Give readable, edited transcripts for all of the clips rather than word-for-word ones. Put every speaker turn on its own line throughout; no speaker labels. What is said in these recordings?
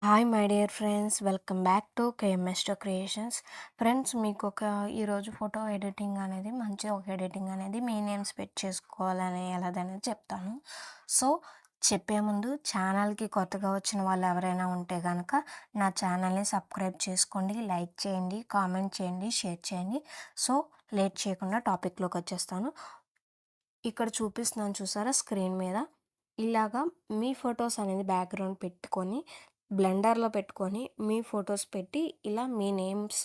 Hi my dear friends, welcome back to కేఎంఎస్టో creations. Friends, మీకు ఈరోజు ఫోటో ఎడిటింగ్ అనేది మంచి ఒక ఎడిటింగ్ అనేది మీ నేమ్స్ పెట్టి చేసుకోవాలని ఎలాగనేది చెప్తాను. సో చెప్పే ముందు ఛానల్కి కొత్తగా వచ్చిన వాళ్ళు ఎవరైనా ఉంటే కనుక నా ఛానల్ని సబ్స్క్రైబ్ చేసుకోండి, లైక్ చేయండి, కామెంట్ చేయండి, షేర్ చేయండి. సో లేట్ చేయకుండా టాపిక్లోకి వచ్చేస్తాను. ఇక్కడ చూపిస్తున్నాను చూసారా స్క్రీన్ మీద, ఇలాగా మీ ఫొటోస్ అనేది బ్యాక్గ్రౌండ్ పెట్టుకొని బ్లెండర్లో పెట్టుకొని మీ ఫొటోస్ పెట్టి ఇలా మీ నేమ్స్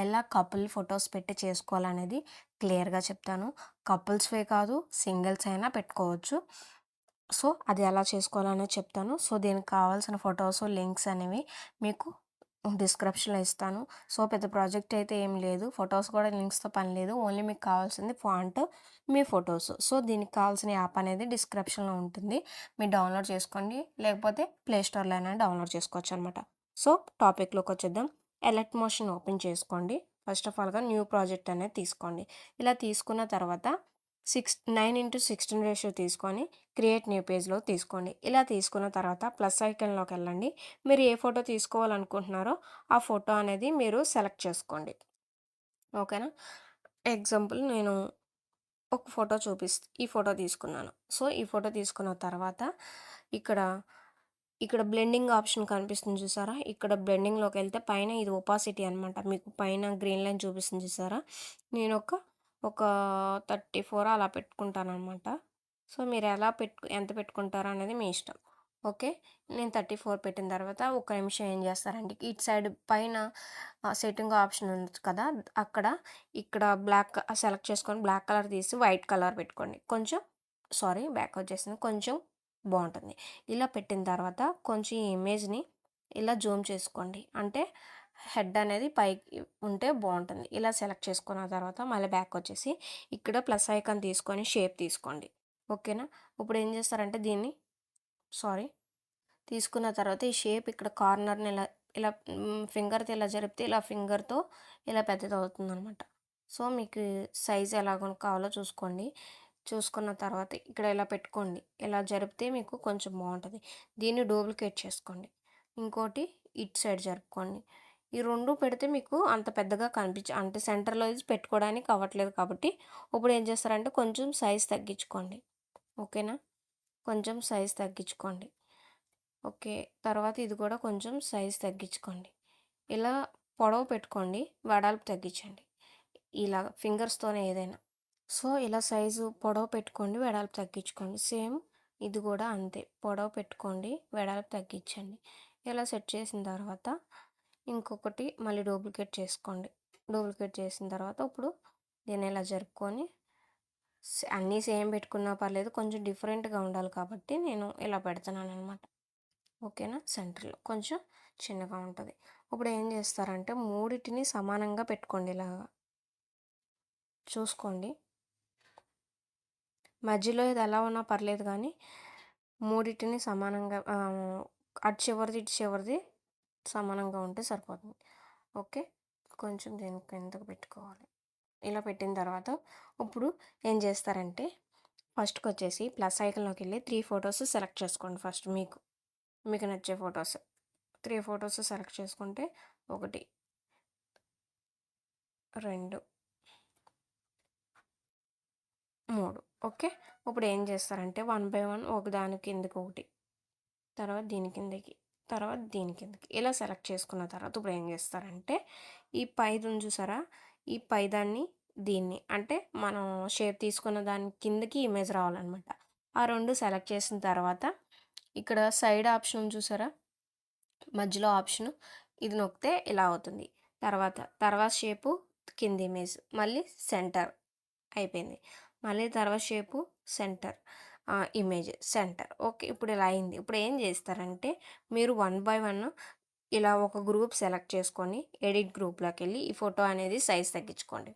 ఎలా కపుల్ ఫొటోస్ పెట్టి చేసుకోవాలనేది క్లియర్గా చెప్తాను. కపుల్స్వే కాదు, సింగిల్స్ అయినా పెట్టుకోవచ్చు. సో అది ఎలా చేసుకోవాలనేది చెప్తాను. సో దీనికి కావాల్సిన ఫొటోస్ లింక్స్ అనేవి మీకు డిస్క్రిప్షన్లో ఇస్తాను. సో పెద్ద ప్రాజెక్ట్ అయితే ఏం లేదు, ఫొటోస్ కూడా లింక్స్తో పని లేదు. ఓన్లీ మీకు కావాల్సింది ఫాంట్, మీ ఫొటోస్. సో దీనికి కావాల్సిన యాప్ అనేది డిస్క్రిప్షన్లో ఉంటుంది, మీరు డౌన్లోడ్ చేసుకోండి, లేకపోతే ప్లే స్టోర్లో అయినా డౌన్లోడ్ చేసుకోవచ్చు అనమాట. సో టాపిక్లోకి వచ్చేద్దాం. ఎలర్ట్ మోషన్ ఓపెన్ చేసుకోండి. ఫస్ట్ ఆఫ్ ఆల్గా న్యూ ప్రాజెక్ట్ అనేది తీసుకోండి. ఇలా తీసుకున్న తర్వాత 9:16 రేషియో తీసుకొని క్రియేట్ న్యూ పేజ్లో తీసుకోండి. ఇలా తీసుకున్న తర్వాత ప్లస్ ఐకన్లోకి వెళ్ళండి. మీరు ఏ ఫోటో తీసుకోవాలనుకుంటున్నారో ఆ ఫోటో అనేది మీరు సెలెక్ట్ చేసుకోండి. ఓకేనా? ఎగ్జాంపుల్ నేను ఒక ఫోటో ఈ ఫోటో తీసుకున్నాను. సో ఈ ఫోటో తీసుకున్న తర్వాత ఇక్కడ ఇక్కడ బ్లెండింగ్ ఆప్షన్ కనిపిస్తుంది చూసారా? ఇక్కడ బ్లెండింగ్లోకి వెళ్తే పైన ఇది ఒపాసిటీ అనమాట. మీకు పైన గ్రీన్ లైన్ చూపిస్తుంది చూసారా? నేను ఒక 34 అలా పెట్టుకుంటాననమాట. సో మీరు ఎంత పెట్టుకుంటారో అనేది మీ ఇష్టం. ఓకే, నేను 34 పెట్టిన తర్వాత ఒక నిమిషం ఏం చేస్తారంటే ఇటు సైడ్ పైన సెట్టింగ్ ఆప్షన్ ఉంది కదా, ఇక్కడ బ్లాక్ సెలెక్ట్ చేసుకొని బ్లాక్ కలర్ తీసి వైట్ కలర్ పెట్టుకోండి. బ్యాక్ వచ్చేసింది, కొంచెం బాగుంటుంది. ఇలా పెట్టిన తర్వాత కొంచెం ఈ ఇమేజ్ని ఇలా జూమ్ చేసుకోండి, అంటే హెడ్ అనేది పైకి ఉంటే బాగుంటుంది. ఇలా సెలెక్ట్ చేసుకున్న తర్వాత మళ్ళీ బ్యాక్ వచ్చేసి ఇక్కడ ప్లస్ ఐకాన్ తీసుకొని షేప్ తీసుకోండి. ఓకేనా? ఇప్పుడు ఏం చేస్తారంటే తీసుకున్న తర్వాత ఈ షేప్ ఇక్కడ కార్నర్ని ఇలా ఇలా ఫింగర్తో ఇలా జరిపితే ఇలా ఫింగర్తో ఇలా పెద్దది అవుతుందన్నమాట. సో మీకు సైజ్ ఎలాగో కావాలో చూసుకోండి. చూసుకున్న తర్వాత ఇక్కడ ఇలా పెట్టుకోండి. ఇలా జరిపితే మీకు కొంచెం బాగుంటుంది. దీన్ని డూప్లికేట్ చేసుకోండి. ఇంకోటి ఇటు సైడ్ జరుపుకోండి. ఈ రెండు పెడితే మీకు అంత పెద్దగా అంటే సెంటర్లో ఇది పెట్టుకోవడానికి అవ్వట్లేదు కాబట్టి ఇప్పుడు ఏం చేస్తారంటే కొంచెం సైజ్ తగ్గించుకోండి. ఓకేనా? కొంచెం సైజ్ తగ్గించుకోండి. ఓకే, తర్వాత ఇది కూడా కొంచెం సైజ్ తగ్గించుకోండి. ఇలా పొడవు పెట్టుకోండి, వెడల్పు తగ్గించండి. ఇలా ఫింగర్స్తోనే ఏదైనా. సో ఇలా సైజు పొడవు పెట్టుకోండి, వెడల్పు తగ్గించుకోండి. సేమ్ ఇది కూడా అంతే, పొడవు పెట్టుకోండి, వెడల్పు తగ్గించండి. ఇలా సెట్ చేసిన తర్వాత ఇంకొకటి మళ్ళీ డూప్లికేట్ చేసుకోండి. డూప్లికేట్ చేసిన తర్వాత ఇప్పుడు దీన్ని ఇలా జరుపుకొని అన్నీ సేమ్ పెట్టుకున్నా పర్లేదు, కొంచెం డిఫరెంట్గా ఉండాలి కాబట్టి నేను ఇలా పెడుతున్నాను అనమాట. ఓకేనా? సెంటర్లో కొంచెం చిన్నగా ఉంటుంది. ఇప్పుడు ఏం చేస్తారంటే మూడిటిని సమానంగా పెట్టుకోండి. ఇలాగా చూసుకోండి, మధ్యలో ఇది ఎలా ఉన్నా పర్లేదు కానీ మూడిటిని సమానంగా అటు చివరిది ఇటు చివరిది సమానంగా ఉంటే సరిపోతుంది. ఓకే, కొంచెం దీని కిందకు పెట్టుకోవాలి. ఇలా పెట్టిన తర్వాత ఇప్పుడు ఏం చేస్తారంటే ఫస్ట్కి వచ్చేసి ప్లస్ ఐకన్లోకి వెళ్ళి 3 ఫొటోస్ సెలెక్ట్ చేసుకోండి. ఫస్ట్ మీకు నచ్చే ఫొటోస్ 3 ఫొటోస్ సెలెక్ట్ చేసుకుంటే 1, 2, 3. ఓకే, ఇప్పుడు ఏం చేస్తారంటే 1 బై 1 ఒకదాని కిందకి ఒకటి, తర్వాత దీని కిందకి, తర్వాత దీని కిందకి ఇలా సెలెక్ట్ చేసుకున్న తర్వాత ఇప్పుడు ఏం చేస్తారంటే ఈ పైది చూసారా? ఈ పైదాన్ని దీన్ని అంటే మనం షేప్ తీసుకున్న దాని కిందకి ఇమేజ్ రావాలన్నమాట. ఆ రెండు సెలెక్ట్ చేసిన తర్వాత ఇక్కడ సైడ్ ఆప్షన్ చూసారా? మధ్యలో ఆప్షను ఇది నొక్కితే ఇలా అవుతుంది. తర్వాత షేపు కింద ఇమేజ్, మళ్ళీ సెంటర్ అయిపోయింది. మళ్ళీ తర్వాత shape centre, image centre. Okay, ఇప్పుడు ఇలా అయింది. ఇప్పుడు ఏం చేస్తారంటే మీరు 1 బై 1 ఇలా ఒక గ్రూప్ సెలెక్ట్ చేసుకొని ఎడిట్ గ్రూప్లోకి వెళ్ళి ఈ ఫోటో అనేది సైజ్ తగ్గించుకోండి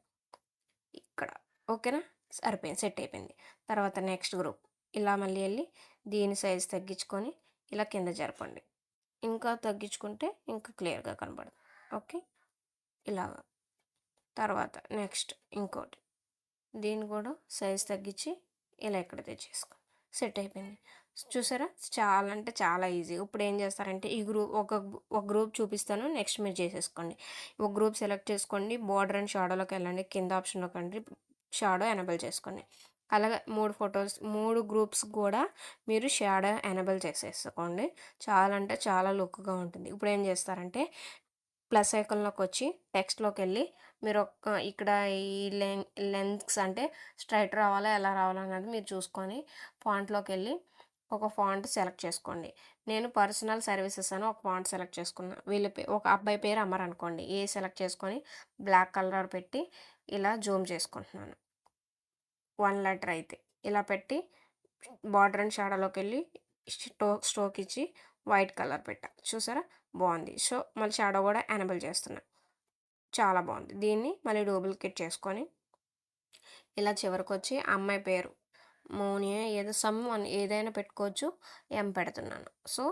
ఇక్కడ. ఓకేనా? సరిపోయింది, సెట్ అయిపోయింది. తర్వాత నెక్స్ట్ గ్రూప్ ఇలా మళ్ళీ వెళ్ళి దీని సైజ్ తగ్గించుకొని ఇలా కింద జరపండి. ఇంకా తగ్గించుకుంటే ఇంకా క్లియర్గా కనబడుతుంది. ఓకే, ఇలాగా. తర్వాత నెక్స్ట్ ఇంకోటి, దీన్ని కూడా సైజ్ తగ్గించి ఇలా ఇక్కడ తెచ్చేసుకో, సెట్ అయిపోయింది. చూసారా? చాలా అంటే చాలా ఈజీ. ఇప్పుడేం చేస్తారంటే ఈ గ్రూప్ ఒక గ్రూప్ చూపిస్తాను. నెక్స్ట్ మీరు చేసేసుకోండి. ఒక గ్రూప్ సెలెక్ట్ చేసుకోండి. బోర్డర్ అండ్ షాడోలోకెళ్ళండి. కింద ఆప్షన్‌లోకండి షాడో ఎనేబుల్ చేసుకోండి. అలాగే 3 గ్రూప్స్ కూడా మీరు షాడో ఎనేబుల్ చేసేసుకోండి. చాలా అంటే చాలా లుక్‌గా ఉంటుంది. ఇప్పుడేం చేస్తారంటే ప్లస్ ఐకాన్‌లోకొచ్చి టెక్స్ట్‌లోకెళ్ళి మీరు ఇక్కడ ఈ లెంగ్త్స్ అంటే స్ట్రెయిట్ రావాలా, ఎలా రావాలా అన్నది మీరు చూసుకొని ఫాంట్‌లోకెళ్ళి ఒక ఫాంట్ సెలెక్ట్ చేసుకోండి. నేను పర్సనల్ సర్వీసెస్ అని ఒక ఫాంట్ సెలెక్ట్ చేసుకున్నా. ఒక అబ్బాయి పేరు అమర్ అనుకోండి. సెలెక్ట్ చేసుకొని బ్లాక్ కలర్ పెట్టి ఇలా జూమ్ చేసుకుంటున్నాను. 1 లెటర్ అయితే. ఇలా పెట్టి బార్డర్ అండ్ షాడోలోకెళ్ళి స్ట్రోక్ ఇచ్చి వైట్ కలర్ పెట్టా. చూసారా? బావుంది. సో, మళ్ళీ షాడో గూడా ఎనేబుల్ చేస్తున్నా. చాలా బావుంది. దీన్ని మళ్ళీ డూప్లికేట్ చేసుకొని ఇలా చివరకొచ్చి అమ్మాయి పేరు మౌనియా ఏదో ఏదైనా పెట్టుకోవచ్చు. పెడుతున్నాను. సో,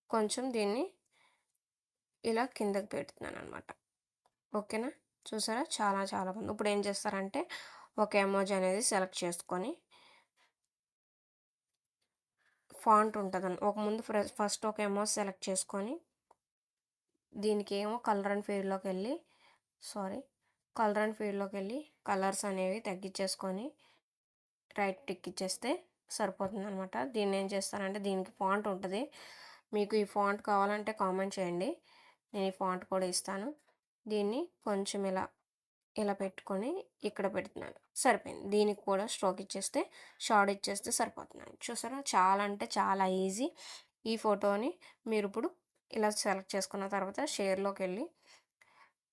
కొంచెం దీన్ని ఇలా కిందకి పెడుతున్నాననమాట. ఓకేనా? చూసారా? చాలా చాలా బాగుంది. ఇప్పుడేం చేస్తారంటే ఒక ఎమోజి అనేది సెలెక్ట్ చేసుకొని ఫాంట్ ఉంటదని ఒక ముందు ఫస్ట్ ఒక ఎమోజి సెలెక్ట్ చేసుకొని దీనికేమో కలర్ అండ్ ఫీల్డ్‌లోకెళ్ళి కలర్స్ అనేవి తగ్గించేసుకొని రైట్ టిక్ ఇచ్చేస్తే సరిపోతుందనమాట. దీన్నేం చేస్తానంటే దీనికి ఫాంట్ ఉంటది. మీకు ఈ ఫాంట్ కావాలంటే కామెంట్ చేయండి. నేను ఈ ఫాంట్ కూడా ఇస్తాను. దీన్ని కొంచెం ఇలా పెట్టుకొని ఇక్కడ పెడుతున్నాను. సరిపోయింది. దీనికి కూడా స్ట్రోక్ ఇచ్చేస్తే, షాడో ఇచ్చేస్తే సరిపోతుందండి. చూసారా? చాలా అంటే చాలా ఈజీ. ఈ ఫోటోని మీరిప్పుడు ఇలా సెలెక్ట్ చేసుకున్న తర్వాత షేర్‌లోకెళ్ళి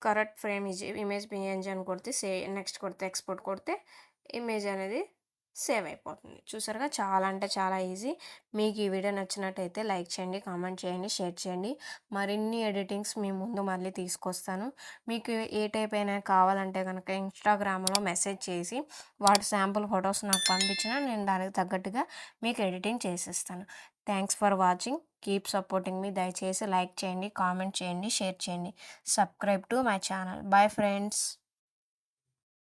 కరెక్ట్ ఫ్రేమ్ ఇమేజ్ పీఎన్‌జీ అని కొడితే నెక్స్ట్ కొడితే ఎక్స్‌పోర్ట్ కొడితే ఇమేజ్ అనేది సేవ్ అయిపోతుంది. చూసారుగా? చాలా అంటే చాలా ఈజీ. మీకు ఈ వీడియో నచ్చినట్టయితే లైక్ చేయండి, కామెంట్ చేయండి, షేర్ చేయండి. మరిన్ని ఎడిటింగ్స్ మీ ముందు మళ్ళీ తీసుకొస్తాను. మీకు ఏ టైప్ అయినా కావాలంటే గనక ఇన్‌స్టాగ్రామ్‌లో మెసేజ్ చేసి వాటి శాంపుల్ ఫోటోస్ నాకు పంపించినా నేను దానికి తగ్గట్టుగా మీకు ఎడిటింగ్ చేసిస్తాను. Thanks for watching. Keep supporting me. దయచేసి లైక్ చేయండి, కామెంట్ చేయండి, షేర్ చేయండి. Subscribe to my channel. Bye friends.